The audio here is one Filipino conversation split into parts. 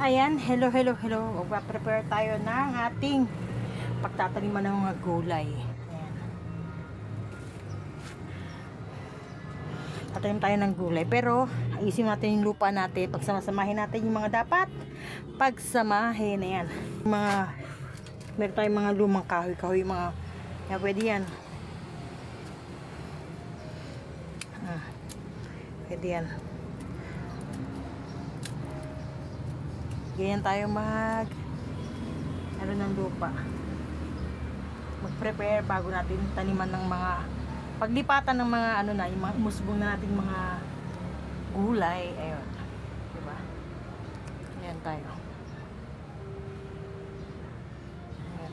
Ayan, hello, hello, hello. Magpa-prepare tayo ng ating pagtataniman ng mga gulay. Ayan. Tatanim tayo ng gulay. Pero, ayusin natin yung lupa natin. Pagsamasamahin natin yung mga dapat pagsamahin. Ayan. Meron tayong mga lumang kahoy-kahoy. Yan, pwede yan. Pwede yan. Ganyan tayo ng lupa. Mag-prepare bago natin taniman ng mga paglipatan ng mga yung mga umusbong na nating mga gulay. Ayun. Diba? Ayan tayo. Ayan.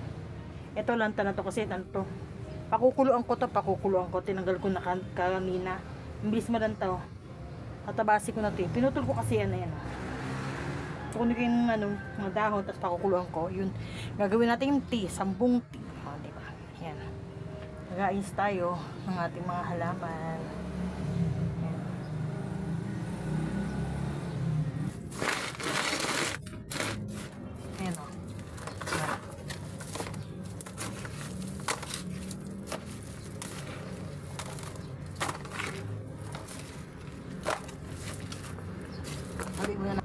Ito lang to kasi pakukuluan ko. Tinanggal ko na kanina. Bilis mo lang to. Tatabasi ko na to. Pinutol ko kasi yan. Ayan. Kunin ko yung mga dahon, tapos pakukuluan ko. Yun, gagawin natin yung tea, sambong tea. O, diba? Yan. Mag-aayos tayo ng ating mga halaman. Yan. Ayan o. Yan.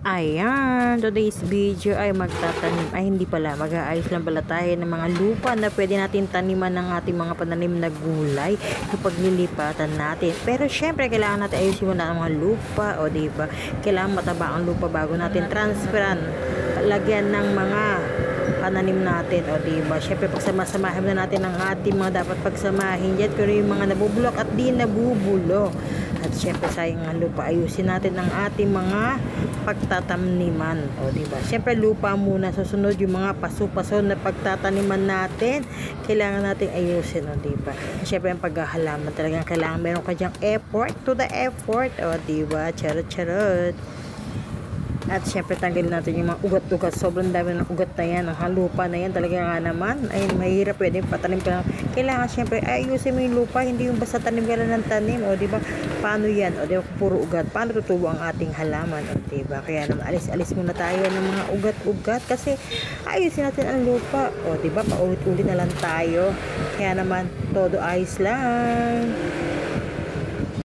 Ayan, today's video ay magtatanim, hindi pala, mag-aayos lang pala tayo ng mga lupa na pwede natin taniman ng ating mga pananim na gulay kapag nilipatan natin. Pero syempre, kailangan natin ayusin muna ang mga lupa, o diba? Kailangan mataba ang lupa bago natin transferan, lagyan ng mga pananim natin, o diba? Syempre, pagsamasamahin na natin ang ating mga dapat pagsamahin dyan, pero yung mga nabubulok at di nabubulo. At syempre, sayang ang lupa, ayusin natin ang ating mga pagtatamniman, o diba? Syempre, lupa muna, susunod yung mga paso-paso na pagtataniman natin, kailangan natin ayusin, o diba? Syempre, ang paghahalaman talagang kailangan meron ka dyang effort to the effort, o diba? Charot. At syempre, tanggalin natin yung mga ugat-ugat. Sobrang dami ng ugat na yan. Ang lupa na yan talaga nga naman ay mahirap. Pwede patanim ka lang. Kailangan syempre ayusin mo yung lupa. Hindi yung basta tanim ka lang ng tanim. O diba? Paano yan? O diba? Puro ugat. Paano tutubo ang ating halaman? O diba? Kaya naman alis-alis muna tayo ng mga ugat-ugat. Kasi ayusin natin ang lupa. O diba? Paulit-ulit na lang tayo. Kaya naman todo ayos lang.